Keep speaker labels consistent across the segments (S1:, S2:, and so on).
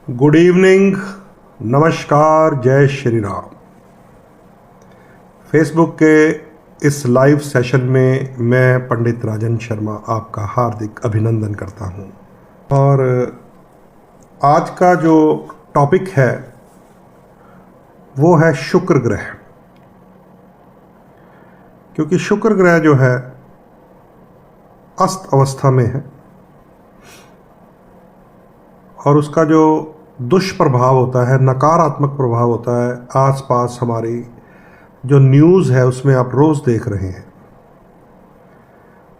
S1: Good evening, नमस्कार, जय Shri Ram. Facebook के इस लाइव सेशन में मैं पंडित राजन शर्मा आपका हार्दिक अभिनंदन करता हूं। और आज का जो टॉपिक है वो है शुक्र ग्रह। क्योंकि शुक्र ग्रह जो है अस्त अवस्था में है और उसका जो दुष्प्रभाव होता है, नकारात्मक प्रभाव होता है, आसपास हमारी जो न्यूज़ है उसमें आप रोज़ देख रहे हैं।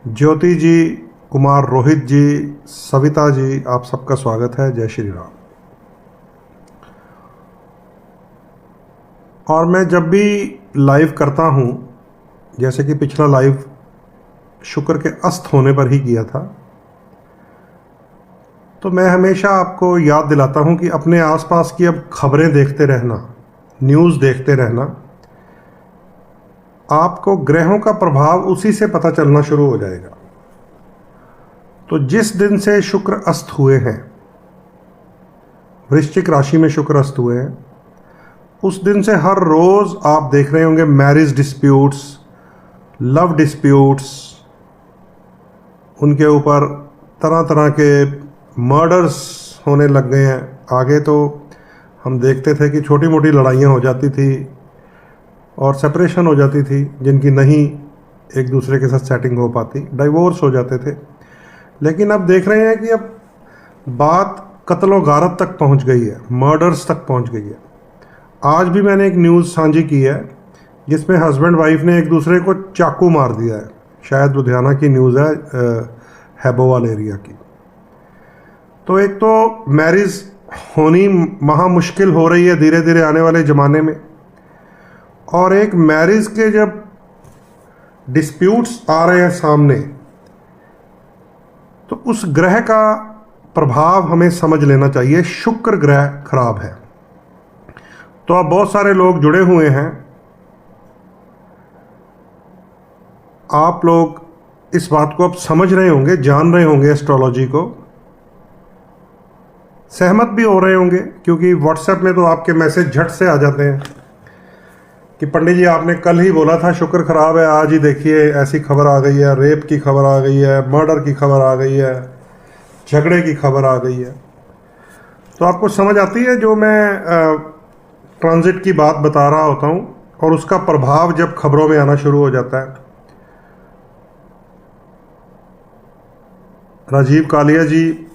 S1: ज्योति जी, कुमार रोहित जी, सविता जी, आप सबका स्वागत है। जय श्री राम। और मैं जब भी लाइव करता हूँ, जैसे कि पिछला लाइव शुक्र के अस्त होने पर ही किया था, तो मैं हमेशा आपको याद दिलाता हूं कि अपने आसपास की अब खबरें देखते रहना, न्यूज़ देखते रहना। आपको ग्रहों का प्रभाव उसी से पता चलना शुरू हो जाएगा। तो जिस दिन से शुक्र अस्त हुए हैं, वृश्चिक राशि में शुक्र अस्त हुए हैं, उस दिन से हर रोज़ आप देख रहे होंगे मैरिज डिस्प्यूट्स, लव डिस्प्यूट्स, उनके ऊपर तरह तरह के मर्डर्स होने लग गए हैं। आगे तो हम देखते थे कि छोटी मोटी लड़ाइयाँ हो जाती थी और सेपरेशन हो जाती थी, जिनकी नहीं एक दूसरे के साथ सेटिंग हो पाती, डाइवोर्स हो जाते थे। लेकिन अब देख रहे हैं कि अब बात कत्ल और गारत तक पहुंच गई है, मर्डर्स तक पहुंच गई है। आज भी मैंने एक न्यूज़ साझी की है जिसमें हस्बैंड वाइफ ने एक दूसरे को चाकू मार दिया है। शायद लुधियाना की न्यूज़ है, हैबोवाल एरिया की। तो एक तो मैरिज होनी महा मुश्किल हो रही है धीरे धीरे आने वाले ज़माने में, और एक मैरिज के जब डिस्प्यूट्स आ रहे हैं सामने, तो उस ग्रह का प्रभाव हमें समझ लेना चाहिए। शुक्र ग्रह खराब है। तो अब बहुत सारे लोग जुड़े हुए हैं, आप लोग इस बात को अब समझ रहे होंगे, जान रहे होंगे, एस्ट्रोलॉजी को सहमत भी हो रहे होंगे, क्योंकि व्हाट्सएप में तो आपके मैसेज झट से आ जाते हैं कि पंडित जी आपने कल ही बोला था शुक्र खराब है, आज ही देखिए ऐसी खबर आ गई है, रेप की खबर आ गई है, मर्डर की खबर आ गई है, झगड़े की खबर आ गई है। तो आपको समझ आती है जो मैं ट्रांजिट की बात बता रहा होता हूँ और उसका प्रभाव जब खबरों में आना शुरू हो जाता है। राजीव कालिया जी,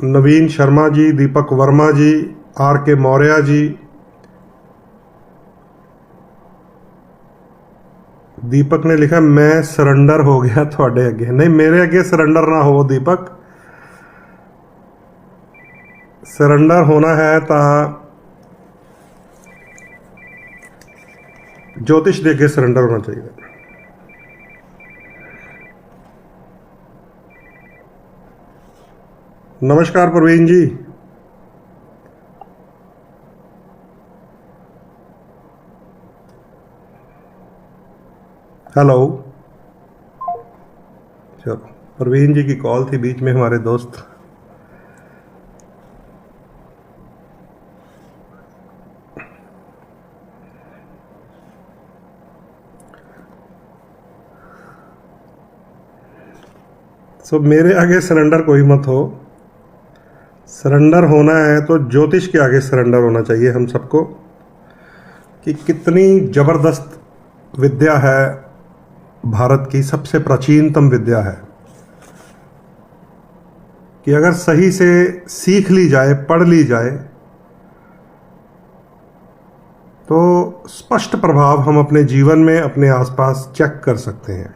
S1: नवीन शर्मा जी, दीपक वर्मा जी, आर के मौर्य जी, दीपक ने लिखा मैं सरेंडर हो गया थोड़े अगे। नहीं, मेरे अगे सरेंडर ना हो दीपक। सरेंडर होना है तो ज्योतिष दे के सरेंडर होना चाहिए। नमस्कार प्रवीण जी। हेलो। चलो, प्रवीण जी की कॉल थी बीच में, हमारे दोस्त। सो मेरे आगे सरेंडर कोई मत हो। सरेंडर होना है तो ज्योतिष के आगे सरेंडर होना चाहिए हम सबको, कि कितनी ज़बरदस्त विद्या है, भारत की सबसे प्राचीनतम विद्या है, कि अगर सही से सीख ली जाए, पढ़ ली जाए, तो स्पष्ट प्रभाव हम अपने जीवन में, अपने आसपास चेक कर सकते हैं।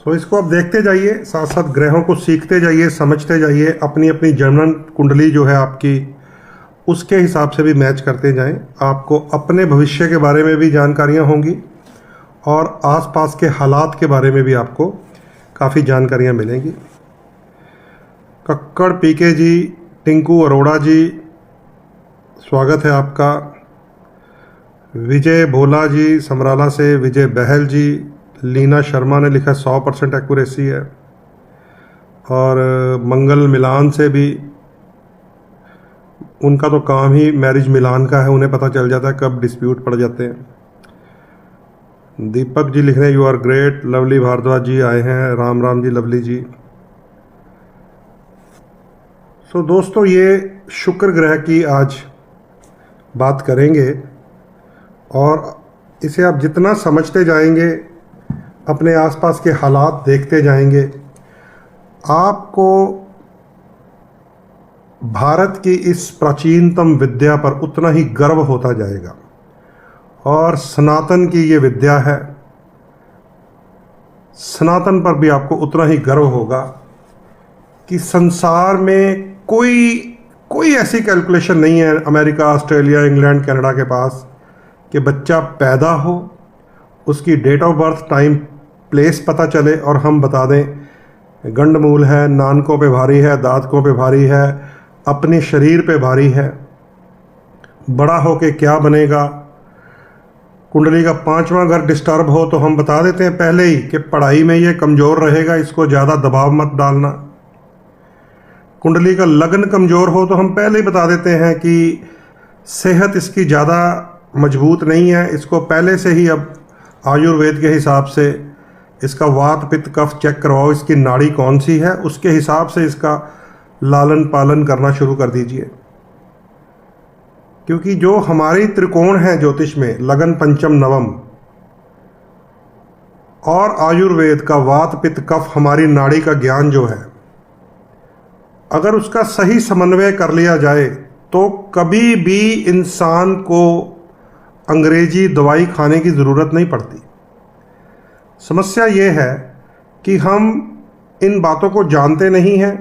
S1: तो इसको आप देखते जाइए, साथ साथ ग्रहों को सीखते जाइए, समझते जाइए, अपनी अपनी जनन कुंडली जो है आपकी, उसके हिसाब से भी मैच करते जाएं। आपको अपने भविष्य के बारे में भी जानकारियां होंगी और आसपास के हालात के बारे में भी आपको काफ़ी जानकारियां मिलेंगी। कक्कड़ पीके जी, टिंकू अरोड़ा जी, स्वागत है आपका। विजय भोला जी समराला से, विजय बहल जी, लीना शर्मा ने लिखा 100% एक्यूरेसी है। और मंगल मिलान से भी, उनका तो काम ही मैरिज मिलान का है, उन्हें पता चल जाता है कब डिस्प्यूट पड़ जाते हैं। दीपक जी लिख रहे हैं you are great. Lovely Bhardwaj ji आए हैं, राम राम जी लवली जी। सो दोस्तों, ये शुक्र ग्रह की आज बात करेंगे और इसे आप जितना समझते जाएंगे, अपने आसपास के हालात देखते जाएंगे, आपको भारत की इस प्राचीनतम विद्या पर उतना ही गर्व होता जाएगा। और सनातन की ये विद्या है, सनातन पर भी आपको उतना ही गर्व होगा कि संसार में कोई ऐसी कैलकुलेशन नहीं है अमेरिका, ऑस्ट्रेलिया, इंग्लैंड, कनाडा के पास कि बच्चा पैदा हो, उसकी date of birth, time, place पता चले और हम बता दें गंडमूल है, नानकों पे भारी है, दांतकों पे भारी है, अपने शरीर पे भारी है, बड़ा हो के क्या बनेगा। कुंडली का 5वां घर डिस्टर्ब हो तो हम बता देते हैं पहले ही कि पढ़ाई में ये कमज़ोर रहेगा, इसको ज़्यादा दबाव मत डालना। कुंडली का लग्न कमज़ोर हो तो हम पहले ही बता देते हैं कि सेहत इसकी ज़्यादा मजबूत नहीं है, इसको पहले से ही अब आयुर्वेद के हिसाब से इसका वात पित्त कफ चेक करवाओ, इसकी नाड़ी कौन सी है, उसके हिसाब से इसका लालन पालन करना शुरू कर दीजिए। क्योंकि जो हमारी त्रिकोण है ज्योतिष में, लगन पंचम नवम, और आयुर्वेद का वात पित्त कफ, हमारी नाड़ी का ज्ञान जो है, अगर उसका सही समन्वय कर लिया जाए तो कभी भी इंसान को अंग्रेजी दवाई खाने की ज़रूरत नहीं पड़ती। समस्या ये है कि हम इन बातों को जानते नहीं हैं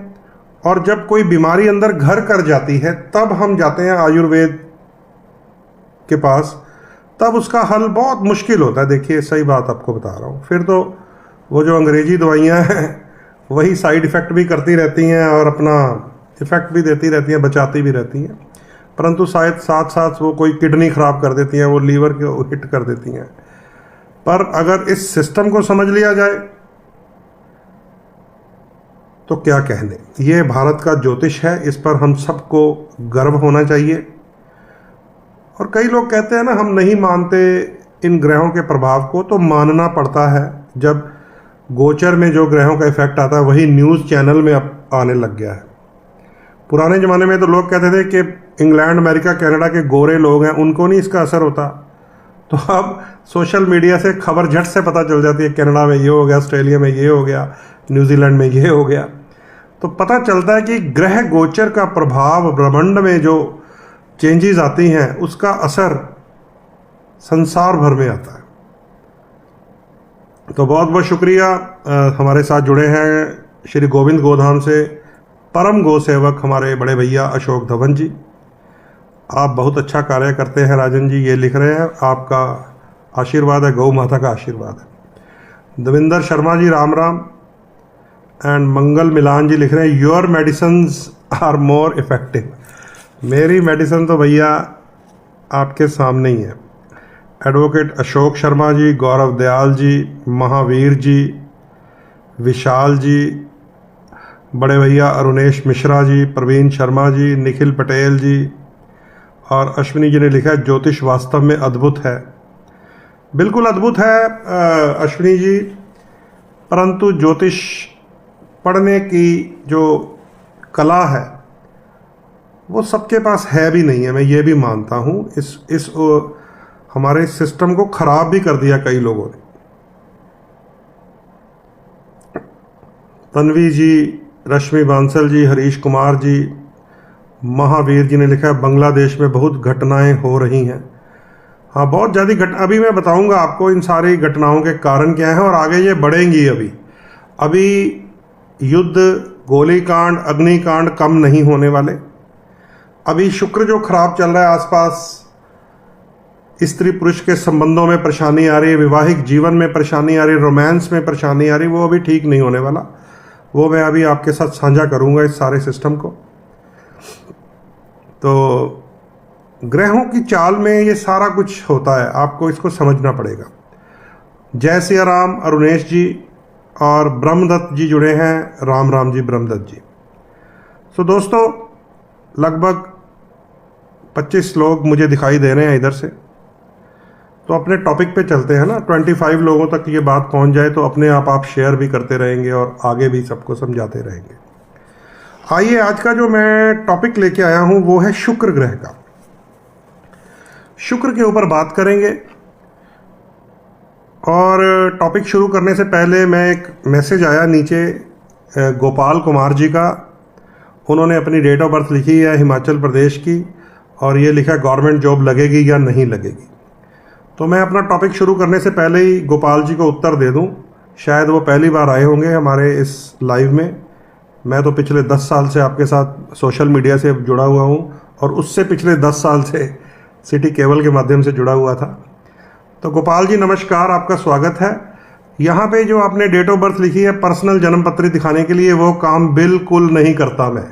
S1: और जब कोई बीमारी अंदर घर कर जाती है तब हम जाते हैं आयुर्वेद के पास, तब उसका हल बहुत मुश्किल होता है। देखिए, सही बात आपको बता रहा हूँ। फिर तो वो जो अंग्रेजी दवाइयाँ हैं वही साइड इफ़ेक्ट भी करती रहती हैं और अपना इफ़ेक्ट भी देती रहती हैं, बचाती भी रहती हैं, परंतु शायद साथ साथ वो कोई किडनी ख़राब कर देती हैं, वो लीवर को हिट कर देती हैं। पर अगर इस सिस्टम को समझ लिया जाए तो क्या कहने। ये भारत का ज्योतिष है, इस पर हम सबको गर्व होना चाहिए। और कई लोग कहते हैं ना, हम नहीं मानते इन ग्रहों के प्रभाव को, तो मानना पड़ता है। जब गोचर में जो ग्रहों का इफेक्ट आता है वही न्यूज़ चैनल में अब आने लग गया है। पुराने ज़माने में तो लोग कहते थे कि इंग्लैंड, अमेरिका, कनाडा के गोरे लोग हैं, उनको नहीं इसका असर होता। तो अब सोशल मीडिया से खबर झट से पता चल जाती है, कनाडा में ये हो गया, ऑस्ट्रेलिया में ये हो गया, न्यूजीलैंड में ये हो गया। तो पता चलता है कि ग्रह गोचर का प्रभाव, ब्रह्मांड में जो चेंजेस आती हैं, उसका असर संसार भर में आता है। तो बहुत बहुत शुक्रिया। हमारे साथ जुड़े हैं श्री गोविंद गोधाम से परम गौ सेवक हमारे बड़े भैया अशोक धवन जी। आप बहुत अच्छा कार्य करते हैं राजन जी, ये लिख रहे हैं। आपका आशीर्वाद है, गौ माता का आशीर्वाद है। देवेंद्र शर्मा जी राम राम। एंड मंगल मिलान जी लिख रहे हैं your medicines are more effective. मेरी मेडिसिन तो भैया आपके सामने ही है। एडवोकेट अशोक शर्मा जी, गौरव दयाल जी, महावीर जी, विशाल जी, बड़े भैया अरुणेश मिश्रा जी, प्रवीण शर्मा जी, निखिल पटेल जी और अश्विनी जी ने लिखा है ज्योतिष वास्तव में अद्भुत है। बिल्कुल अद्भुत है अश्विनी जी, परंतु ज्योतिष पढ़ने की जो कला है वो सबके पास है भी नहीं है, मैं ये भी मानता हूँ। इस हमारे सिस्टम को ख़राब भी कर दिया कई लोगों ने। तन्वी जी, रश्मि बांसल जी, हरीश कुमार जी, महावीर जी ने लिखा है बांग्लादेश में बहुत घटनाएं हो रही हैं। हाँ, बहुत ज़्यादा अभी मैं बताऊंगा आपको इन सारी घटनाओं के कारण क्या हैं और आगे ये बढ़ेंगी। अभी युद्ध, गोलीकांड, अग्निकांड कम नहीं होने वाले। अभी शुक्र जो खराब चल रहा है आसपास, स्त्री पुरुष के संबंधों में परेशानी आ रही है, वैवाहिक जीवन में परेशानी आ रही है, रोमांस में परेशानी आ रही है, वो अभी ठीक नहीं होने वाला। वो मैं अभी आपके साथ साझा करूंगा इस सारे सिस्टम को। तो ग्रहों की चाल में ये सारा कुछ होता है, आपको इसको समझना पड़ेगा। जय सिया राम अरुणेश जी, और ब्रह्मदत्त जी जुड़े हैं, राम राम जी ब्रह्मदत्त जी। सो दोस्तों, लगभग 25 लोग मुझे दिखाई दे रहे हैं इधर से। तो अपने टॉपिक पे चलते हैं ना। 25 लोगों तक ये बात पहुंच जाए तो अपने आप शेयर भी करते रहेंगे और आगे भी सबको समझाते रहेंगे। आइए, आज का जो मैं टॉपिक लेके आया हूं वो है शुक्र ग्रह का। शुक्र के ऊपर बात करेंगे। और टॉपिक शुरू करने से पहले मैं एक मैसेज आया नीचे गोपाल कुमार जी का। उन्होंने अपनी डेट ऑफ बर्थ लिखी है हिमाचल प्रदेश की, और ये लिखा गवर्नमेंट जॉब लगेगी या नहीं लगेगी। तो मैं अपना टॉपिक शुरू करने से पहले ही गोपाल जी को उत्तर दे दूं। शायद वो पहली बार आए होंगे हमारे इस लाइव में। मैं तो पिछले 10 साल से आपके साथ सोशल मीडिया से जुड़ा हुआ हूं, और उससे पिछले 10 साल से सिटी केबल के माध्यम से जुड़ा हुआ था। तो गोपाल जी नमस्कार, आपका स्वागत है। यहाँ पे जो आपने डेट ऑफ बर्थ लिखी है पर्सनल जन्म पत्री दिखाने के लिए, वो काम बिल्कुल नहीं करता मैं।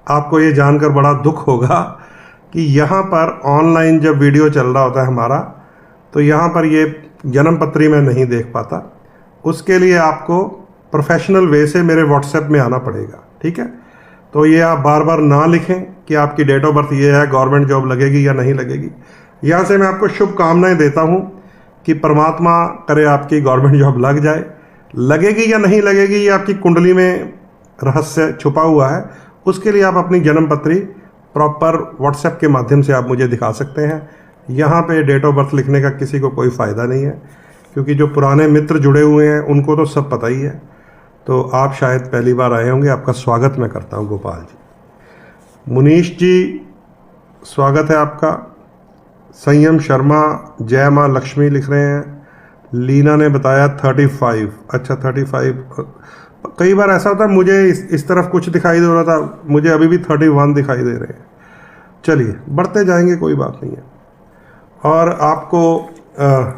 S1: आपको ये जानकर बड़ा दुख होगा कि यहाँ पर ऑनलाइन जब वीडियो चल रहा होता है हमारा, तो यहाँ पर ये जन्म पत्री मैं नहीं देख पाता। उसके लिए आपको प्रोफेशनल वे से मेरे व्हाट्सएप में आना पड़ेगा, ठीक है। तो ये आप बार बार ना लिखें कि आपकी डेट ऑफ बर्थ ये है, गवर्नमेंट जॉब लगेगी या नहीं लगेगी। यहाँ से मैं आपको शुभकामनाएं देता हूँ कि परमात्मा करे आपकी गवर्नमेंट जॉब लग जाए। लगेगी या नहीं लगेगी ये आपकी कुंडली में रहस्य छुपा हुआ है। उसके लिए आप अपनी जन्म पत्री प्रॉपर व्हाट्सएप के माध्यम से आप मुझे दिखा सकते हैं। यहाँ पे डेट ऑफ बर्थ लिखने का किसी को कोई फ़ायदा नहीं है, क्योंकि जो पुराने मित्र जुड़े हुए हैं उनको तो सब पता ही है। तो आप शायद पहली बार आए होंगे, आपका स्वागत मैं करता हूँ गोपाल जी। मुनीश जी स्वागत है आपका। संयम शर्मा जय माँ लक्ष्मी लिख रहे हैं। लीना ने बताया 35। अच्छा 35। कई बार ऐसा होता है मुझे इस तरफ कुछ दिखाई दे रहा था, मुझे अभी भी 31 दिखाई दे रहे हैं। चलिए बढ़ते जाएंगे, कोई बात नहीं है। और आपको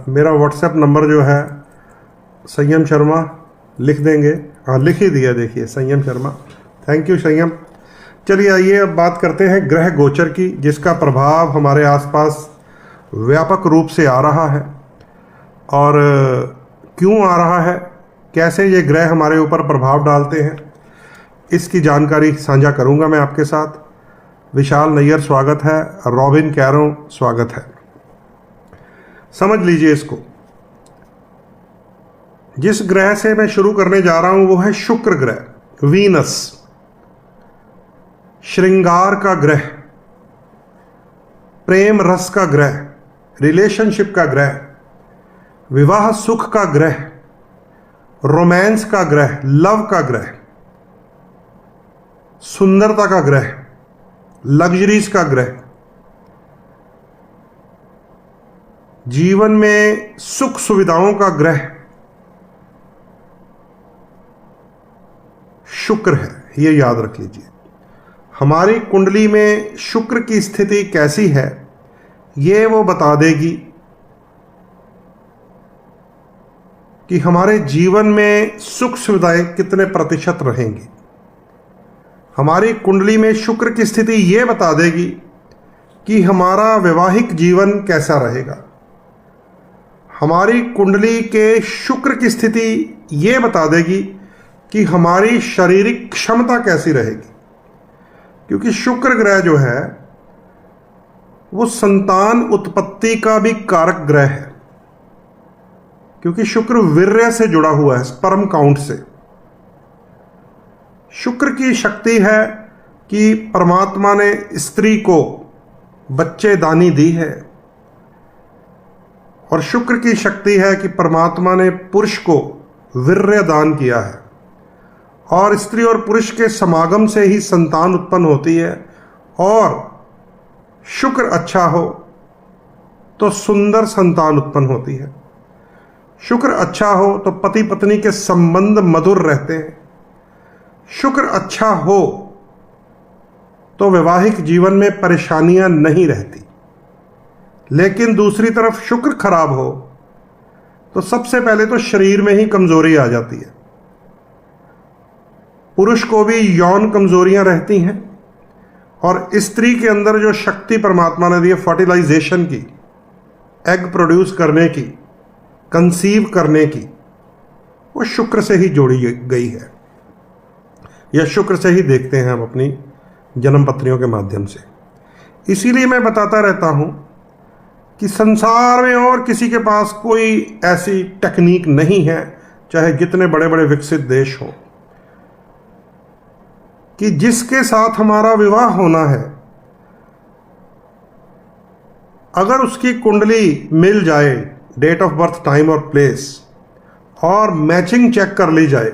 S1: मेरा व्हाट्सएप नंबर जो है संयम शर्मा लिख देंगे। हाँ लिख ही दिया, देखिए संयम शर्मा, थैंक यू संयम। चलिए आइए अब बात करते हैं ग्रह गोचर की, जिसका प्रभाव हमारे आसपास व्यापक रूप से आ रहा है। और क्यों आ रहा है, कैसे ये ग्रह हमारे ऊपर प्रभाव डालते हैं, इसकी जानकारी साझा करूंगा मैं आपके साथ। विशाल नैयर स्वागत है। रॉबिन कैरो स्वागत है। समझ लीजिए इसको। जिस ग्रह से मैं शुरू करने जा रहा हूं वो है शुक्र ग्रह, वीनस, श्रृंगार का ग्रह, प्रेम रस का ग्रह, रिलेशनशिप का ग्रह, विवाह सुख का ग्रह, रोमांस का ग्रह, लव का ग्रह, सुंदरता का ग्रह, लग्जरीज का ग्रह, जीवन में सुख सुविधाओं का ग्रह शुक्र है। ये याद रख लीजिए। हमारी कुंडली में शुक्र की स्थिति कैसी है ये वो बता देगी कि हमारे जीवन में सुख सुविधाएं कितने प्रतिशत रहेंगी। हमारी कुंडली में शुक्र की स्थिति ये बता देगी कि हमारा वैवाहिक जीवन कैसा रहेगा। हमारी कुंडली के शुक्र की स्थिति ये बता देगी कि हमारी शारीरिक क्षमता कैसी रहेगी, क्योंकि शुक्र ग्रह जो है वो संतान उत्पत्ति का भी कारक ग्रह है, क्योंकि शुक्र वीर्य से जुड़ा हुआ है, स्पर्म काउंट से। शुक्र की शक्ति है कि परमात्मा ने स्त्री को बच्चेदानी दी है, और शुक्र की शक्ति है कि परमात्मा ने पुरुष को वीर्य दान किया है, और स्त्री और पुरुष के समागम से ही संतान उत्पन्न होती है। और शुक्र अच्छा हो तो सुंदर संतान उत्पन्न होती है। शुक्र अच्छा हो तो पति पत्नी के संबंध मधुर रहते हैं। शुक्र अच्छा हो तो वैवाहिक जीवन में परेशानियां नहीं रहती। लेकिन दूसरी तरफ शुक्र खराब हो तो सबसे पहले तो शरीर में ही कमजोरी आ जाती है। पुरुष को भी यौन कमजोरियां रहती हैं, और स्त्री के अंदर जो शक्ति परमात्मा ने दी है फर्टिलाइजेशन की, एग प्रोड्यूस करने की, कंसीव करने की, वो शुक्र से ही जोड़ी गई है, या शुक्र से ही देखते हैं हम अपनी जन्म पत्रियों के माध्यम से। इसीलिए मैं बताता रहता हूँ कि संसार में और किसी के पास कोई ऐसी टेक्निक नहीं है, चाहे जितने बड़े बड़े विकसित देश हों, कि जिसके साथ हमारा विवाह होना है, अगर उसकी कुंडली मिल जाए, डेट ऑफ बर्थ, टाइम और प्लेस, और मैचिंग चेक कर ली जाए,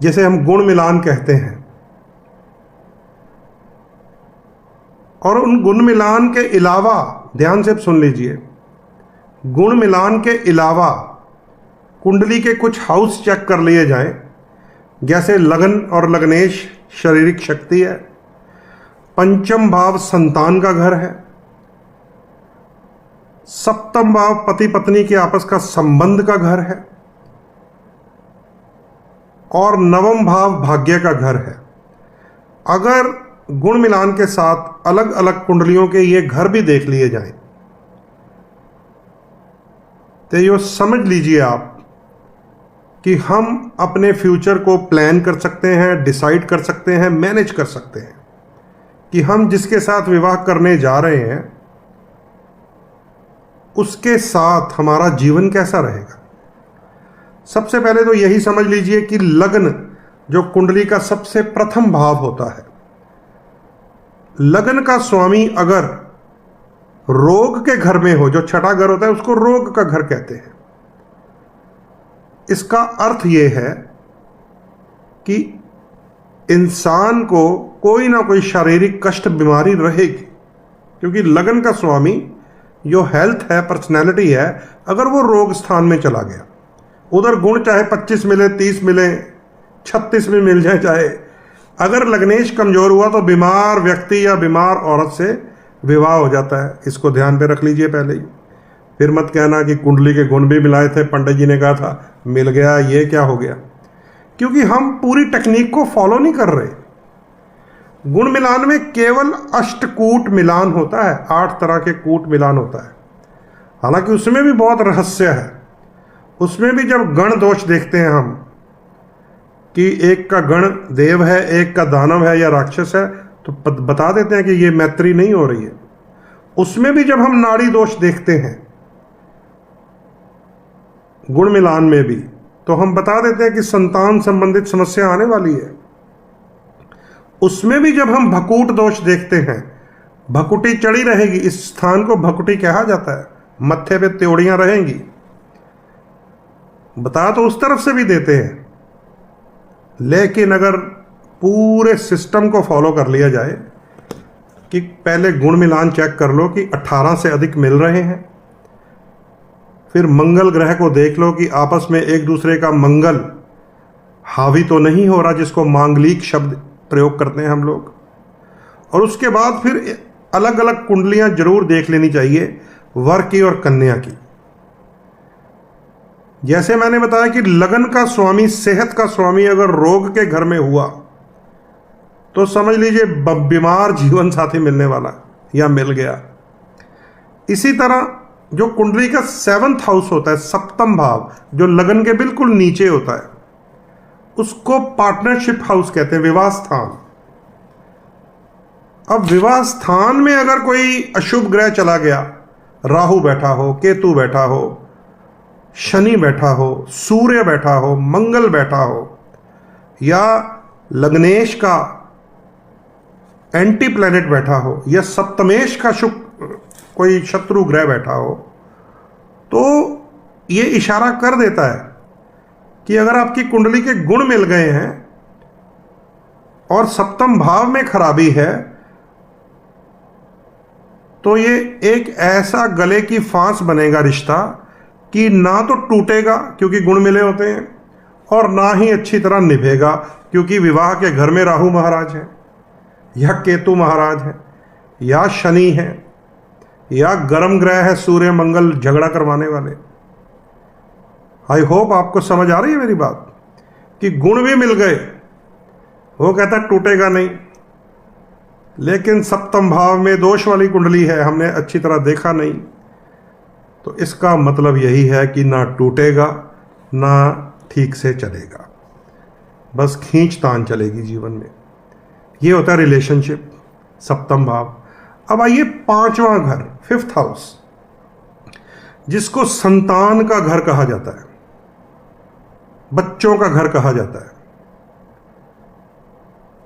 S1: जिसे हम गुण मिलान कहते हैं, और उन गुण मिलान के अलावा, ध्यान से सुन लीजिए, गुण मिलान के अलावा कुंडली के कुछ हाउस चेक कर लिए जाएं, जैसे लगन और लग्नेश शारीरिक शक्ति है, पंचम भाव संतान का घर है, सप्तम भाव पति पत्नी के आपस का संबंध का घर है, और नवम भाव भाग्य का घर है। अगर गुण मिलान के साथ अलग अलग कुंडलियों के ये घर भी देख लिए जाएं, तो ये समझ लीजिए आप कि हम अपने फ्यूचर को प्लान कर सकते हैं, डिसाइड कर सकते हैं, मैनेज कर सकते हैं कि हम जिसके साथ विवाह करने जा रहे हैं उसके साथ हमारा जीवन कैसा रहेगा। सबसे पहले तो यही समझ लीजिए कि लग्न जो कुंडली का सबसे प्रथम भाव होता है, लगन का स्वामी अगर रोग के घर में हो, जो छठा घर होता है उसको रोग का घर कहते हैं। इसका अर्थ यह है कि इंसान को कोई ना कोई शारीरिक कष्ट, बीमारी रहेगी, क्योंकि लगन का स्वामी जो हेल्थ है, पर्सनैलिटी है, अगर वो रोग स्थान में चला गया, उधर गुण चाहे 25 मिले, 30 मिले, 36 में मिल जाए, चाहे अगर लग्नेश कमजोर हुआ तो बीमार व्यक्ति या बीमार औरत से विवाह हो जाता है। इसको ध्यान पे रख लीजिए पहले ही। फिर मत कहना कि कुंडली के गुण भी मिलाए थे, पंडित जी ने कहा था मिल गया, ये क्या हो गया, क्योंकि हम पूरी टेक्निक को फॉलो नहीं कर रहे। गुण मिलान में केवल अष्टकूट मिलान होता है, 8 तरह के कूट मिलान होता है। हालांकि उसमें भी बहुत रहस्य है। उसमें भी जब गण दोष देखते हैं हम कि एक का गण देव है, एक का दानव है या राक्षस है, तो बता देते हैं कि ये मैत्री नहीं हो रही है। उसमें भी जब हम नाड़ी दोष देखते हैं गुण मिलान में भी, तो हम बता देते हैं कि संतान संबंधित समस्या आने वाली है। उसमें भी जब हम भकूट दोष देखते हैं, भकुटी चढ़ी रहेगी, इस स्थान को भकुटी कहा जाता है, मत्थे पे त्योड़ियां रहेंगी, बता तो उस तरफ से भी देते हैं। लेकिन अगर पूरे सिस्टम को फॉलो कर लिया जाए कि पहले गुण मिलान चेक कर लो कि 18 से अधिक मिल रहे हैं, फिर मंगल ग्रह को देख लो कि आपस में एक दूसरे का मंगल हावी तो नहीं हो रहा, जिसको मांगलिक शब्द प्रयोग करते हैं हम लोग, और उसके बाद फिर अलग अलग कुंडलियां जरूर देख लेनी चाहिए, वर की और कन्या की। जैसे मैंने बताया कि लगन का स्वामी, सेहत का स्वामी अगर रोग के घर में हुआ तो समझ लीजिए बीमार जीवन साथी मिलने वाला या मिल गया। इसी तरह जो कुंडली का 7th हाउस होता है, सप्तम भाव, जो लगन के बिल्कुल नीचे होता है, उसको पार्टनरशिप हाउस कहते हैं, विवाह स्थान। अब विवाह स्थान में अगर कोई अशुभ ग्रह चला गया, राहु बैठा हो, केतु बैठा हो, शनि बैठा हो, सूर्य बैठा हो, मंगल बैठा हो, या लग्नेश का एंटी प्लैनेट बैठा हो, या सप्तमेश का कोई शत्रु ग्रह बैठा हो, तो ये इशारा कर देता है कि अगर आपकी कुंडली के गुण मिल गए हैं और सप्तम भाव में खराबी है, तो ये एक ऐसा गले की फांस बनेगा रिश्ता कि ना तो टूटेगा क्योंकि गुण मिले होते हैं, और ना ही अच्छी तरह निभेगा, क्योंकि विवाह के घर में राहु महाराज है, या केतु महाराज है, या शनि है, या गर्म ग्रह है सूर्य मंगल, झगड़ा करवाने वाले। आई होप आपको समझ आ रही है मेरी बात, कि गुण भी मिल गए, वो कहता टूटेगा नहीं, लेकिन सप्तम भाव में दोष वाली कुंडली है, हमने अच्छी तरह देखा नहीं, तो इसका मतलब यही है कि ना टूटेगा ना ठीक से चलेगा, बस खींचतान चलेगी जीवन में। ये होता है रिलेशनशिप, सप्तम भाव। अब आइए पांचवां घर, फिफ्थ हाउस, जिसको संतान का घर कहा जाता है, बच्चों का घर कहा जाता है।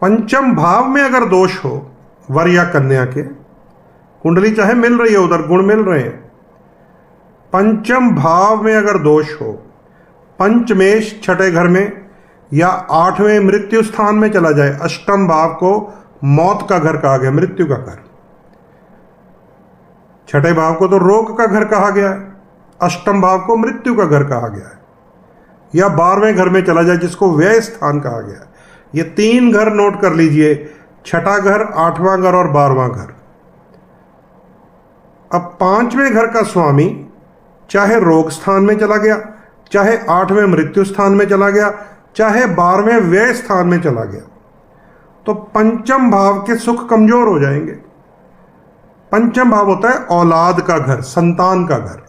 S1: पंचम भाव में अगर दोष हो वर या कन्या के, कुंडली चाहे मिल रही है, उधर गुण मिल रहे हैं, पंचम भाव में अगर दोष हो, पंचमेश छठे घर में या आठवें मृत्यु स्थान में चला जाए, अष्टम भाव को मौत का घर कहा गया, मृत्यु का घर। छठे भाव को तो रोग का घर कहा गया है, अष्टम भाव को मृत्यु का घर कहा गया है। या 12वें घर में चला जाए जिसको व्यय स्थान कहा गया है। ये 3 घर नोट कर लीजिए, छठा घर, 8वां घर और 12वां घर। अब 5वें घर का स्वामी चाहे रोग स्थान में चला गया, चाहे 8वें मृत्यु स्थान में चला गया, चाहे 12वें व्यय स्थान में चला गया, तो पंचम भाव के सुख कमजोर हो जाएंगे। पंचम भाव होता है औलाद का घर, संतान का घर।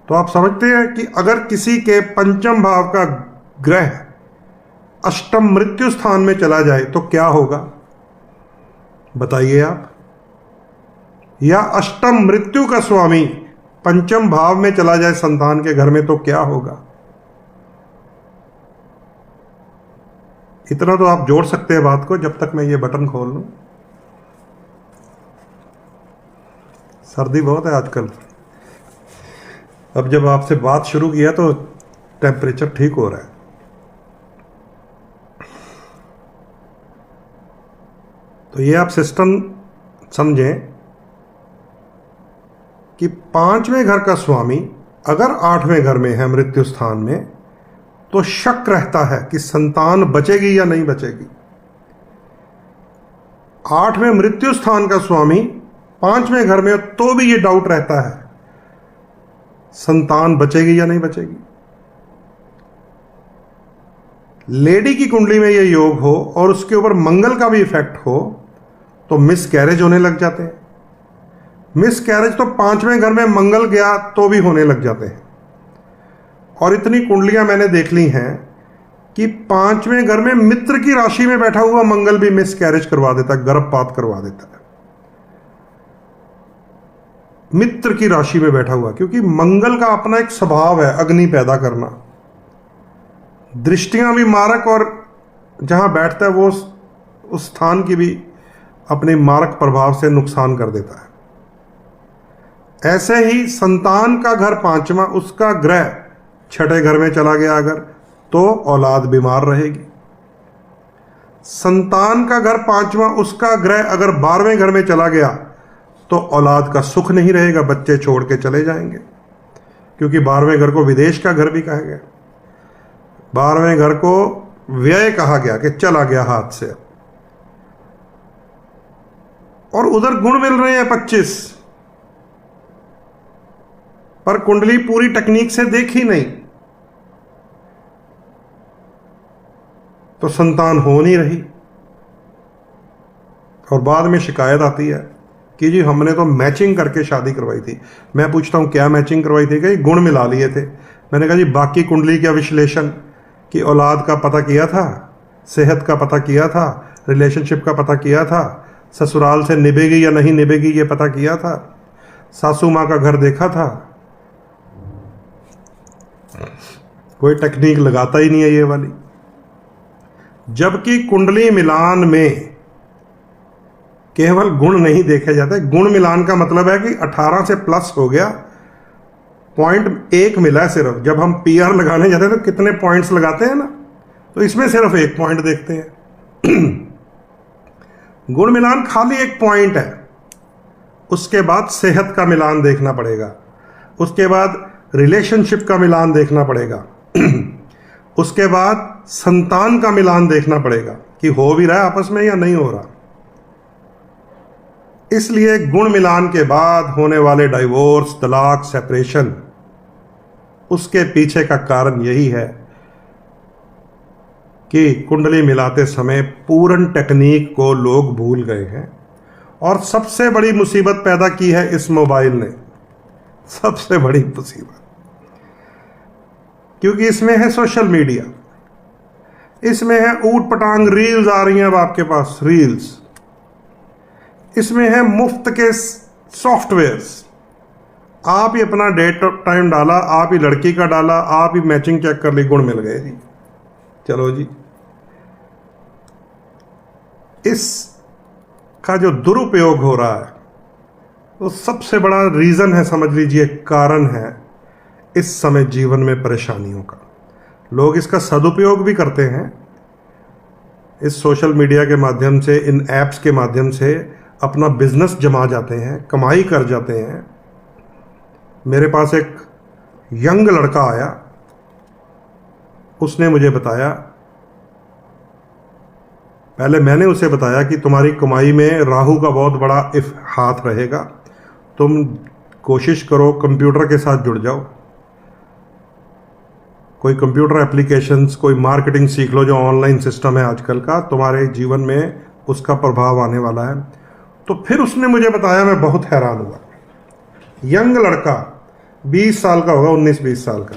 S1: तो आप समझते हैं कि अगर किसी के पंचम भाव का ग्रह अष्टम मृत्यु स्थान में चला जाए तो क्या होगा, बताइए आप। या अष्टम मृत्यु का स्वामी पंचम भाव में चला जाए संतान के घर में तो क्या होगा। इतना तो आप जोड़ सकते हैं बात को, जब तक मैं ये बटन खोल लूं। सर्दी बहुत है आजकल। अब जब आपसे बात शुरू किया तो टेम्परेचर ठीक हो रहा है। तो ये आप सिस्टम समझें कि 5वें घर का स्वामी अगर 8वें घर में है मृत्यु स्थान में, तो शक रहता है कि संतान बचेगी या नहीं बचेगी। 8वें मृत्यु स्थान का स्वामी 5वें घर में तो भी ये डाउट रहता है संतान बचेगी या नहीं बचेगी। लेडी की कुंडली में ये योग हो और उसके ऊपर मंगल का भी इफेक्ट हो तो मिस कैरेज होने लग जाते हैं। मिस कैरेज तो 5वें घर में मंगल गया तो भी होने लग जाते हैं। और इतनी कुंडलियां मैंने देख ली हैं कि 5वें घर में मित्र की राशि में बैठा हुआ मंगल भी मिस कैरेज करवा देता है, गर्भपात करवा देता है। मित्र की राशि में बैठा हुआ, क्योंकि मंगल का अपना एक स्वभाव है अग्नि पैदा करना। दृष्टियां भी मारक, और जहां बैठता है वो उस स्थान की भी अपने मारक प्रभाव से नुकसान कर देता है। ऐसे ही संतान का घर 5वां, उसका ग्रह 6ठे घर में चला गया अगर, तो औलाद बीमार रहेगी। संतान का घर 5वां, उसका ग्रह अगर 12वें घर में चला गया तो औलाद का सुख नहीं रहेगा, बच्चे छोड़ के चले जाएंगे। क्योंकि 12वें घर को विदेश का घर भी कहा गया, 12वें घर को व्यय कहा गया कि चला गया हाथ से। और उधर गुण मिल रहे हैं 25, पर कुंडली पूरी टेक्निक से देखी नहीं तो संतान हो नहीं रही। और बाद में शिकायत आती है कि जी हमने तो मैचिंग करके शादी करवाई थी। मैं पूछता हूं क्या मैचिंग करवाई थी, कि गुण मिला लिए थे। मैंने कहा जी बाकी कुंडली का विश्लेषण, कि औलाद का पता किया था, सेहत का पता किया था, रिलेशनशिप का पता किया था, ससुराल से निभेगी या नहीं निभेगी ये पता किया था, सासू माँ का घर देखा था। कोई टेक्निक लगाता ही नहीं है ये वाली। जबकि कुंडली मिलान में केवल गुण नहीं देखे जाते। गुण मिलान का मतलब है कि 18 से प्लस हो गया, पॉइंट 1 मिला है सिर्फ। जब हम पीआर लगाने जाते हैं तो कितने पॉइंट्स लगाते हैं ना, तो इसमें सिर्फ 1 पॉइंट देखते हैं। गुण मिलान खाली 1 पॉइंट है। उसके बाद सेहत का मिलान देखना पड़ेगा, उसके बाद रिलेशनशिप का मिलान देखना पड़ेगा, उसके बाद संतान का मिलान देखना पड़ेगा कि हो भी रहा है आपस में या नहीं हो रहा। इसलिए गुण मिलान के बाद होने वाले डाइवोर्स, तलाक, सेपरेशन, उसके पीछे का कारण यही है कि कुंडली मिलाते समय पूर्ण टेक्निक को लोग भूल गए हैं। और सबसे बड़ी मुसीबत पैदा की है इस मोबाइल ने, सबसे बड़ी मुसीबत। क्योंकि इसमें है सोशल मीडिया, इसमें है ऊट पटांग रील्स आ रही हैं अब आपके पास, रील्स, इसमें है मुफ्त के सॉफ्टवेयर्स। आप ही अपना डेट ऑफ टाइम डाला, आप ही लड़की का डाला, आप ही मैचिंग चेक कर ली, गुण मिल गए जी, चलो जी। इसका जो दुरुपयोग हो रहा है वो सबसे बड़ा रीज़न है, समझ लीजिए कारण है इस समय जीवन में परेशानियों का। लोग इसका सदुपयोग भी करते हैं, इस सोशल मीडिया के माध्यम से, इन ऐप्स के माध्यम से अपना बिजनेस जमा जाते हैं, कमाई कर जाते हैं। मेरे पास एक यंग लड़का आया, उसने मुझे बताया, पहले मैंने उसे बताया कि तुम्हारी कमाई में राहु का बहुत बड़ा हाथ रहेगा, तुम कोशिश करो कंप्यूटर के साथ जुड़ जाओ, कोई कंप्यूटर एप्लीकेशंस, कोई मार्केटिंग सीख लो, जो ऑनलाइन सिस्टम है आजकल का, तुम्हारे जीवन में उसका प्रभाव आने वाला है। तो फिर उसने मुझे बताया, मैं बहुत हैरान हुआ। यंग लड़का 20 साल का होगा, 19-20 साल का।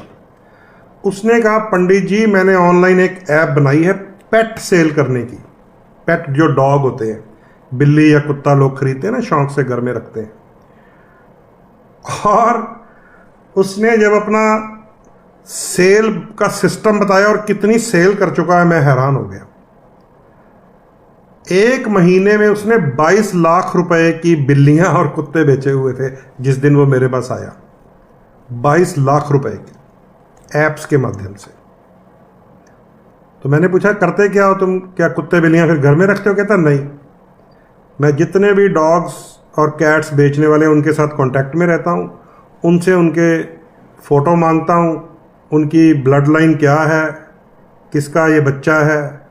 S1: उसने कहा पंडित जी मैंने ऑनलाइन एक ऐप बनाई है पेट सेल करने की। पेट जो डॉग होते हैं, बिल्ली या कुत्ता लोग खरीदते हैं ना, शौक से घर में रखते हैं। और उसने जब अपना सेल का सिस्टम बताया और कितनी सेल कर चुका है, मैं हैरान हो गया। 1 महीने में उसने 22 लाख रुपए की बिल्लियां और कुत्ते बेचे हुए थे। जिस दिन वो मेरे पास आया, 22 लाख रुपए के ऐप्स के माध्यम से। तो मैंने पूछा करते क्या हो तुम, क्या कुत्ते बिल्लियां फिर घर में रखते हो? कहता नहीं, मैं जितने भी डॉग्स और कैट्स बेचने वाले उनके साथ कांटेक्ट में रहता हूं, उनसे उनके फ़ोटो मांगता हूं, उनकी ब्लड लाइन क्या है, किसका ये बच्चा है,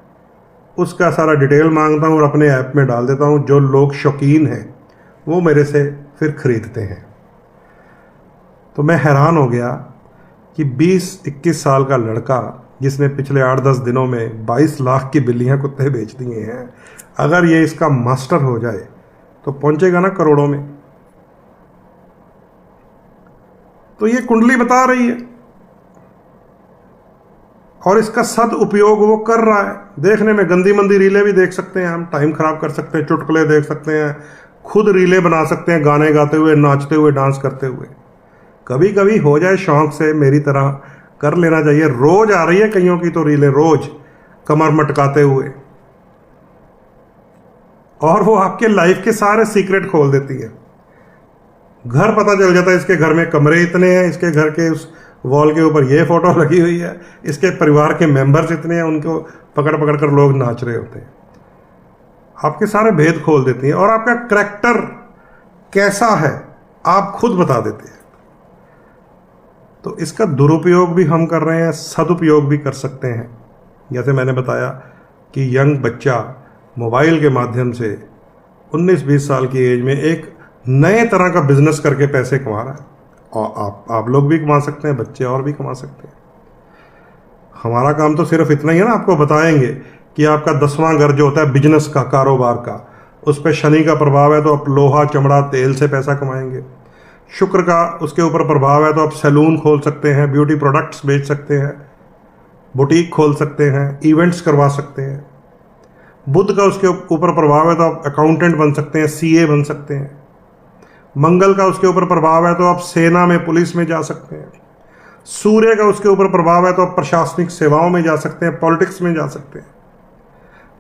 S1: उसका सारा डिटेल मांगता हूं और अपने ऐप में डाल देता हूं। जो लोग शौकीन हैं वो मेरे से फिर ख़रीदते हैं। तो मैं हैरान हो गया कि 20-21 साल का लड़का जिसने पिछले 8-10 दिनों में 22 लाख की बिल्लियां कुत्ते बेच दिए हैं, अगर ये इसका मास्टर हो जाए तो पहुंचेगा ना करोड़ों में। तो ये कुंडली बता रही है और इसका सदुपयोग वो कर रहा है। देखने में गंदी मंदी रीलें भी देख सकते हैं हम, टाइम खराब कर सकते हैं, चुटकुले देख सकते हैं, खुद रीलें बना सकते हैं गाने गाते हुए, नाचते हुए, डांस करते हुए। कभी कभी हो जाए शौक से, मेरी तरह कर लेना चाहिए। रोज आ रही है कईयों की तो रीलें, रोज कमर मटकाते हुए, और वो आपके लाइफ के सारे सीक्रेट खोल देती है। घर पता चल जाता है, इसके घर में कमरे इतने हैं, इसके घर के उस वॉल के ऊपर ये फोटो लगी हुई है, इसके परिवार के मेंबर्स इतने हैं, उनको पकड़ पकड़ कर लोग नाच रहे होते हैं। आपके सारे भेद खोल देती हैं और आपका करैक्टर कैसा है आप खुद बता देते हैं। तो इसका दुरुपयोग भी हम कर रहे हैं, सदुपयोग भी कर सकते हैं। जैसे मैंने बताया कि यंग बच्चा मोबाइल के माध्यम से 19-20 साल की एज में एक नए तरह का बिजनेस करके पैसे कमा रहा है, और आप लोग भी कमा सकते हैं, बच्चे और भी कमा सकते हैं। हमारा काम तो सिर्फ इतना ही है ना, आपको बताएंगे कि आपका 10वां घर जो होता है बिजनेस का, कारोबार का, उस पर शनि का प्रभाव है तो आप लोहा, चमड़ा, तेल से पैसा कमाएंगे। शुक्र का उसके ऊपर प्रभाव है तो आप सैलून खोल सकते हैं, ब्यूटी प्रोडक्ट्स बेच सकते हैं, बुटीक खोल सकते हैं, इवेंट्स करवा सकते हैं। बुध का उसके ऊपर प्रभाव है तो आप अकाउंटेंट बन सकते हैं, सीए बन सकते हैं। मंगल का उसके ऊपर प्रभाव है तो आप सेना में, पुलिस में जा सकते हैं। सूर्य का उसके ऊपर प्रभाव है तो आप प्रशासनिक सेवाओं में जा सकते हैं, पॉलिटिक्स में जा सकते हैं।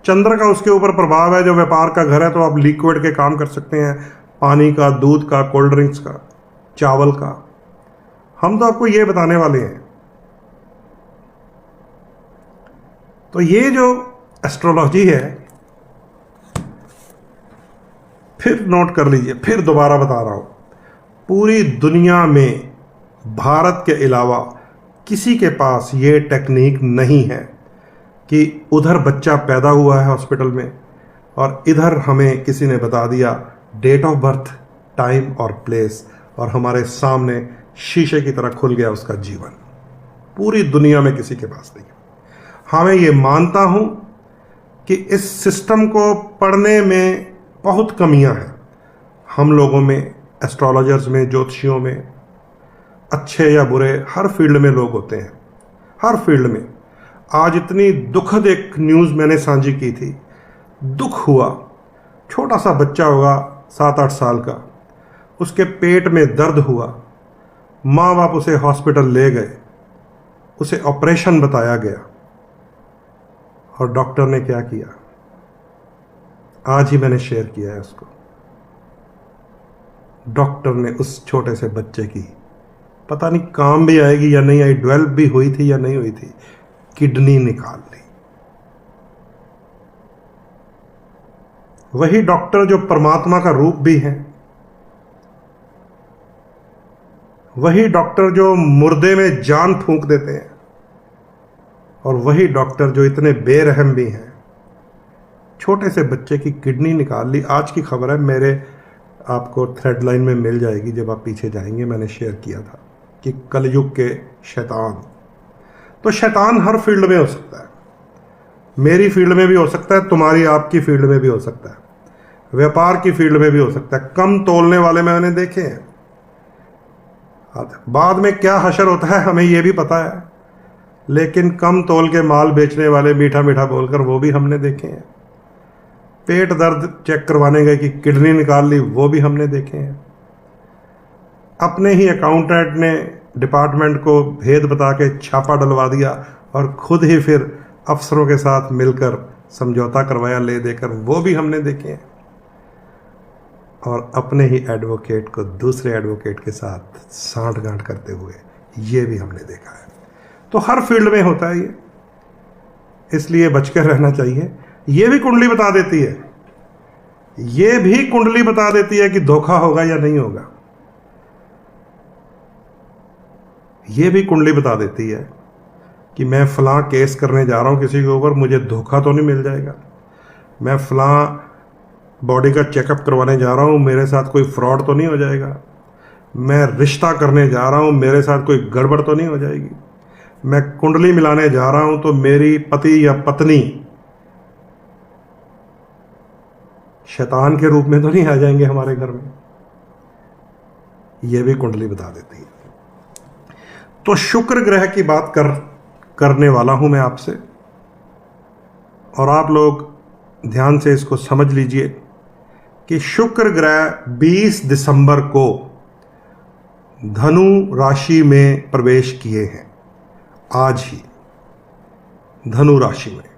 S1: चंद्र का उसके ऊपर प्रभाव है जो व्यापार का घर है तो आप लिक्विड के काम कर सकते हैं, पानी का, दूध का, कोल्ड ड्रिंक्स का, चावल का। हम तो आपको ये बताने वाले हैं। तो ये जो एस्ट्रोलॉजी है, फिर नोट कर लीजिए, फिर दोबारा बता रहा हूं, पूरी दुनिया में भारत के अलावा किसी के पास ये टेक्निक नहीं है कि उधर बच्चा पैदा हुआ है हॉस्पिटल में और इधर हमें किसी ने बता दिया डेट ऑफ बर्थ, टाइम और प्लेस, और हमारे सामने शीशे की तरह खुल गया उसका जीवन। पूरी दुनिया में किसी के पास नहीं। हाँ, मैं ये मानता हूं कि इस सिस्टम को पढ़ने में बहुत कमियां हैं हम लोगों में, एस्ट्रोलॉजर्स में, ज्योतिषियों में। अच्छे या बुरे हर फील्ड में लोग होते हैं, हर फील्ड में। आज इतनी दुखद एक न्यूज़ मैंने साझी की थी, दुख हुआ। छोटा सा बच्चा होगा 7-8 साल का, उसके पेट में दर्द हुआ, माँ बाप उसे हॉस्पिटल ले गए, उसे ऑपरेशन बताया गया और डॉक्टर ने क्या किया, आज ही मैंने शेयर किया है उसको। डॉक्टर ने उस छोटे से बच्चे की, पता नहीं काम भी आएगी या नहीं आई, 12 भी हुई थी या नहीं हुई थी, किडनी निकाल ली। वही डॉक्टर जो परमात्मा का रूप भी है, वही डॉक्टर जो मुर्दे में जान फूंक देते हैं, और वही डॉक्टर जो इतने बेरहम भी हैं, छोटे से बच्चे की किडनी निकाल ली। आज की खबर है, मेरे आपको थ्रेड लाइन में मिल जाएगी जब आप पीछे जाएंगे। मैंने शेयर किया था कि कलयुग के शैतान, तो शैतान हर फील्ड में हो सकता है। मेरी फील्ड में भी हो सकता है, तुम्हारी आपकी फील्ड में भी हो सकता है, व्यापार की फील्ड में भी हो सकता है। कम तोलने वाले मैंने देखे हैं, बाद में क्या हशर होता है हमें ये भी पता है, लेकिन कम तोल के माल बेचने वाले मीठा मीठा बोलकर वो भी हमने देखे हैं। पेट दर्द चेक करवाने गए कि किडनी निकाल ली, वो भी हमने देखे हैं। अपने ही अकाउंटेंट ने डिपार्टमेंट को भेद बता के छापा डलवा दिया और खुद ही फिर अफसरों के साथ मिलकर समझौता करवाया ले देकर, वो भी हमने देखे हैं। और अपने ही एडवोकेट को दूसरे एडवोकेट के साथ सांठ-गांठ करते हुए, ये भी हमने देखा है। तो हर फील्ड में होता है ये, इसलिए बचकर रहना चाहिए। ये भी कुंडली बता देती है, ये भी कुंडली बता देती है कि धोखा होगा या नहीं होगा। ये भी कुंडली बता देती है कि मैं फलां केस करने जा रहा हूं किसी के ऊपर, मुझे धोखा तो नहीं मिल जाएगा। मैं फलां बॉडी का चेकअप करवाने जा रहा हूं, मेरे साथ कोई फ्रॉड तो नहीं हो जाएगा। मैं रिश्ता करने जा रहा हूं, मेरे साथ कोई गड़बड़ तो नहीं हो जाएगी। मैं कुंडली मिलाने जा रहा हूं तो मेरी पति या पत्नी शैतान के रूप में तो नहीं आ जाएंगे हमारे घर में। यह भी कुंडली बता देती है। तो शुक्र ग्रह की बात करने वाला हूं मैं आपसे, और आप लोग ध्यान से इसको समझ लीजिए कि शुक्र ग्रह 20 दिसंबर को धनु राशि में प्रवेश किए हैं। आज ही धनु राशि में।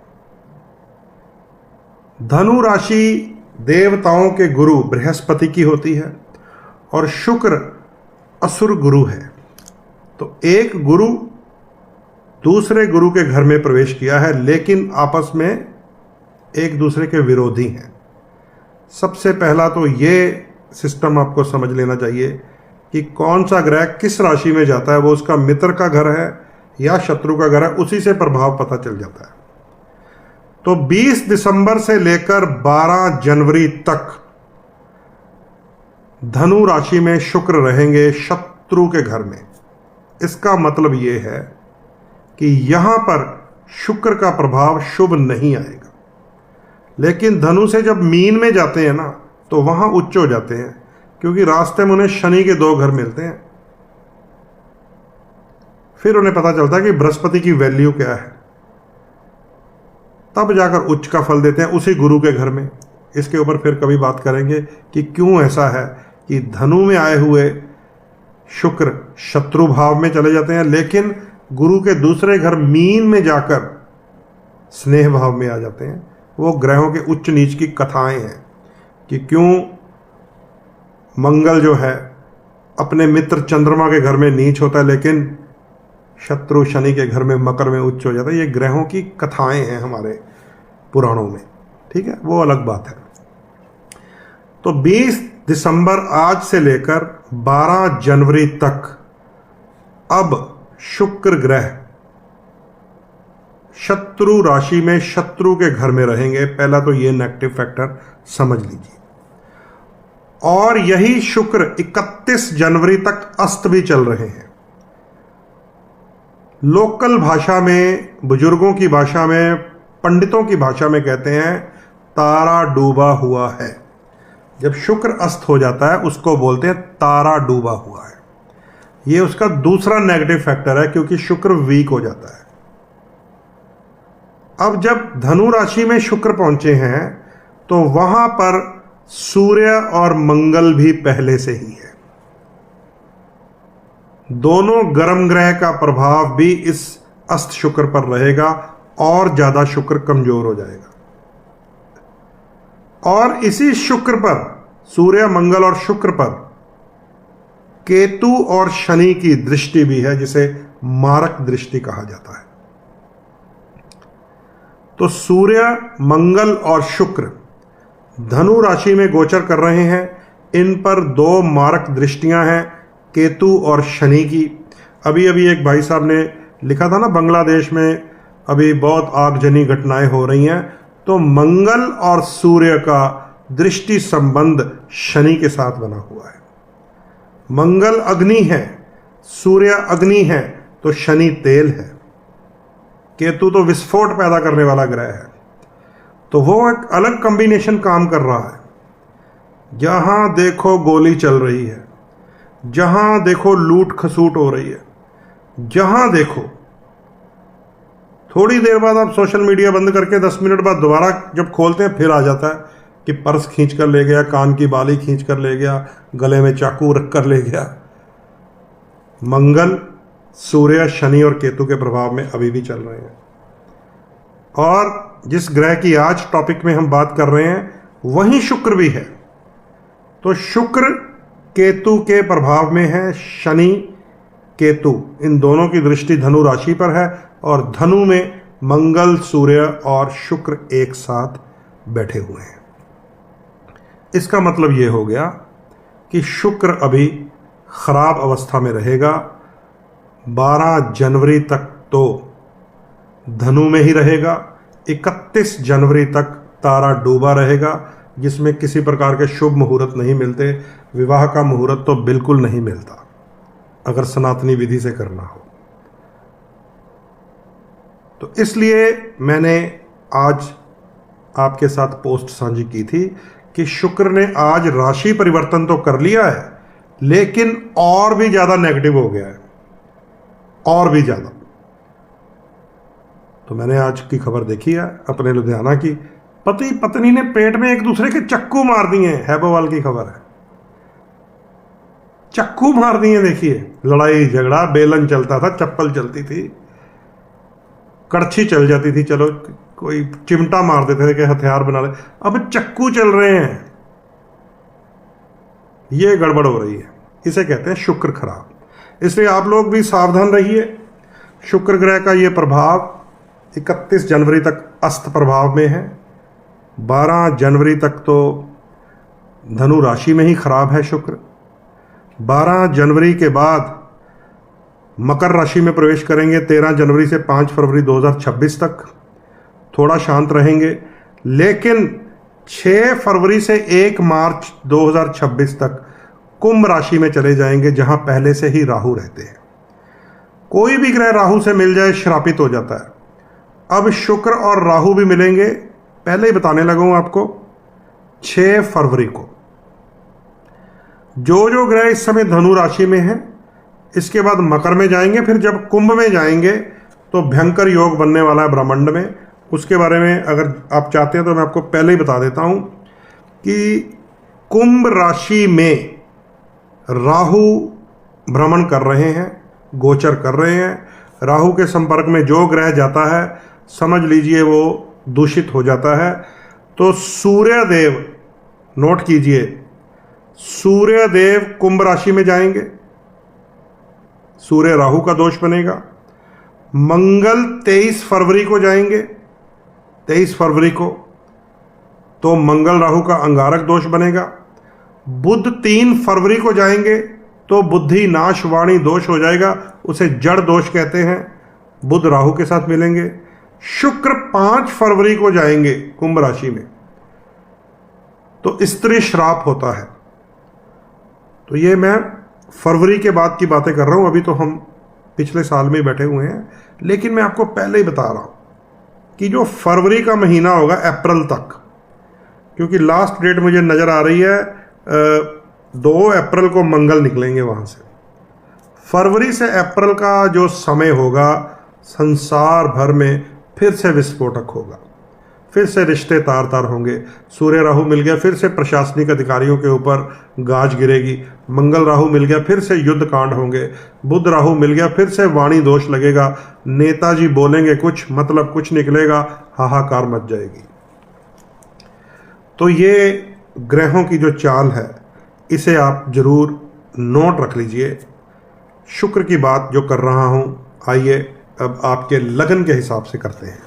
S1: धनु राशि देवताओं के गुरु बृहस्पति की होती है और शुक्र असुर गुरु है। तो एक गुरु दूसरे गुरु के घर में प्रवेश किया है, लेकिन आपस में एक दूसरे के विरोधी हैं। सबसे पहला तो ये सिस्टम आपको समझ लेना चाहिए कि कौन सा ग्रह किस राशि में जाता है, वो उसका मित्र का घर है या शत्रु का घर है, उसी से प्रभाव पता चल जाता है। तो 20 दिसंबर से लेकर 12 जनवरी तक धनु राशि में शुक्र रहेंगे शत्रु के घर में। इसका मतलब ये है कि यहां पर शुक्र का प्रभाव शुभ नहीं आएगा। लेकिन धनु से जब मीन में जाते हैं ना, तो वहां उच्च हो जाते हैं, क्योंकि रास्ते में उन्हें शनि के 2 घर मिलते हैं। फिर उन्हें पता चलता है कि बृहस्पति की वैल्यू क्या है, तब जाकर उच्च का फल देते हैं उसी गुरु के घर में। इसके ऊपर फिर कभी बात करेंगे कि क्यों ऐसा है कि धनु में आए हुए शुक्र शत्रु भाव में चले जाते हैं, लेकिन गुरु के दूसरे घर मीन में जाकर स्नेह भाव में आ जाते हैं। वो ग्रहों के उच्च नीच की कथाएं हैं कि क्यों मंगल जो है अपने मित्र चंद्रमा के घर में नीच होता है, लेकिन शत्रु शनि के घर में मकर में उच्च हो जाता है। ये ग्रहों की कथाएं हैं हमारे पुराणों में, ठीक है, वो अलग बात है। तो 20 दिसंबर आज से लेकर 12 जनवरी तक अब शुक्र ग्रह शत्रु राशि में शत्रु के घर में रहेंगे। पहला तो ये नेगेटिव फैक्टर समझ लीजिए। और यही शुक्र 31 जनवरी तक अस्त भी चल रहे हैं। लोकल भाषा में, बुजुर्गों की भाषा में, पंडितों की भाषा में कहते हैं तारा डूबा हुआ है। जब शुक्र अस्त हो जाता है उसको बोलते हैं तारा डूबा हुआ है। ये उसका दूसरा नेगेटिव फैक्टर है, क्योंकि शुक्र वीक हो जाता है। अब जब धनु राशि में शुक्र पहुंचे हैं तो वहां पर सूर्य और मंगल भी पहले से ही है। दोनों गर्म ग्रह का प्रभाव भी इस अस्त शुक्र पर रहेगा और ज्यादा शुक्र कमजोर हो जाएगा। और इसी शुक्र पर, सूर्य मंगल और शुक्र पर केतु और शनि की दृष्टि भी है, जिसे मारक दृष्टि कहा जाता है। तो सूर्य मंगल और शुक्र धनु राशि में गोचर कर रहे हैं। इन पर दो मारक दृष्टियां हैं, केतु और शनि की। अभी अभी एक भाई साहब ने लिखा था ना, बांग्लादेश में अभी बहुत आगजनी घटनाएं हो रही हैं, तो मंगल और सूर्य का दृष्टि संबंध शनि के साथ बना हुआ है। मंगल अग्नि है, सूर्य अग्नि है, तो शनि तेल है, केतु तो विस्फोट पैदा करने वाला ग्रह है। तो वो एक अलग कॉम्बिनेशन काम कर रहा है। जहां देखो गोली चल रही है, जहां देखो लूट खसूट हो रही है, जहां देखो। थोड़ी देर बाद आप सोशल मीडिया बंद करके 10 मिनट बाद दोबारा जब खोलते हैं, फिर आ जाता है कि पर्स खींच कर ले गया, कान की बाली खींच कर ले गया, गले में चाकू रख कर ले गया। मंगल, सूर्य, शनि और केतु के प्रभाव में अभी भी चल रहे हैं। और जिस ग्रह की आज टॉपिक में हम बात कर रहे हैं, वहीं शुक्र भी है। तो शुक्र केतु के प्रभाव में है। शनि केतु इन दोनों की दृष्टि धनु राशि पर है, और धनु में मंगल, सूर्य और शुक्र एक साथ बैठे हुए हैं। इसका मतलब यह हो गया कि शुक्र अभी खराब अवस्था में रहेगा। 12 जनवरी तक तो धनु में ही रहेगा। 31 जनवरी तक तारा डूबा रहेगा, जिसमें किसी प्रकार के शुभ मुहूर्त नहीं मिलते। विवाह का मुहूर्त तो बिल्कुल नहीं मिलता अगर सनातनी विधि से करना हो। तो इसलिए मैंने आज आपके साथ पोस्ट साझी की थी कि शुक्र ने आज राशि परिवर्तन तो कर लिया है, लेकिन और भी ज्यादा नेगेटिव हो गया है, और भी ज्यादा। तो मैंने आज की खबर देखी है अपने लुधियाना की, पति पत्नी ने पेट में एक दूसरे के चक्कू मार दिए हैं। हैबोवाल की खबर है, चक्कू मार दिए। देखिए, लड़ाई झगड़ा, बेलन चलता था, चप्पल चलती थी, कड़छी चल जाती थी, चलो कोई चिमटा मार देते थे कि हथियार बना ले, अब चक्कू चल रहे हैं। ये गड़बड़ हो रही है, इसे कहते हैं शुक्र खराब। इसलिए आप लोग भी सावधान रहिए। शुक्र ग्रह का ये प्रभाव 31 जनवरी तक अस्त प्रभाव में है। 12 जनवरी तक तो धनु राशि में ही खराब है शुक्र। 12 जनवरी के बाद मकर राशि में प्रवेश करेंगे। 13 जनवरी से 5 फरवरी 2026 तक थोड़ा शांत रहेंगे, लेकिन 6 फरवरी से 1 मार्च 2026 तक कुंभ राशि में चले जाएंगे, जहां पहले से ही राहु रहते हैं। कोई भी ग्रह राहु से मिल जाए श्रापित हो जाता है। अब शुक्र और राहु भी मिलेंगे, पहले ही बताने लगा हूं आपको, 6 फरवरी को। जो ग्रह इस समय धनु राशि में है, इसके बाद मकर में जाएंगे, फिर जब कुंभ में जाएंगे तो भयंकर योग बनने वाला है ब्रह्मांड में। उसके बारे में अगर आप चाहते हैं तो मैं आपको पहले ही बता देता हूं कि कुंभ राशि में राहु भ्रमण कर रहे हैं, गोचर कर रहे हैं। राहु के संपर्क में जो ग्रह जाता है, समझ लीजिए वो दूषित हो जाता है। तो सूर्यदेव, नोट कीजिए, सूर्यदेव कुंभ राशि में जाएंगे, सूर्य राहु का दोष बनेगा। मंगल 23 फरवरी को जाएंगे, 23 फरवरी को, तो मंगल राहु का अंगारक दोष बनेगा। बुध 3 फरवरी को जाएंगे तो बुद्धि नाश वाणी दोष हो जाएगा, उसे जड़ दोष कहते हैं, बुध राहु के साथ मिलेंगे। शुक्र 5 फरवरी को जाएंगे कुंभ राशि में, तो स्त्री श्राप होता है। तो ये मैं फरवरी के बाद की बातें कर रहा हूं, अभी तो हम पिछले साल में ही बैठे हुए हैं, लेकिन मैं आपको पहले ही बता रहा हूं कि जो फरवरी का महीना होगा अप्रैल तक, क्योंकि लास्ट डेट मुझे नज़र आ रही है 2 अप्रैल को मंगल निकलेंगे वहां से। फरवरी से अप्रैल का जो समय होगा, संसार भर में फिर से विस्फोटक होगा, फिर से रिश्ते तार तार होंगे। सूर्य राहु मिल गया, फिर से प्रशासनिक अधिकारियों के ऊपर गाज गिरेगी। मंगल राहु मिल गया, फिर से युद्ध कांड होंगे। बुध राहु मिल गया, फिर से वाणी दोष लगेगा। नेताजी बोलेंगे कुछ, मतलब कुछ निकलेगा, हाहाकार मच जाएगी। तो ये ग्रहों की जो चाल है, इसे आप जरूर नोट रख लीजिए। शुक्र की बात जो कर रहा हूं, आइए अब आपके लगन के हिसाब से करते हैं।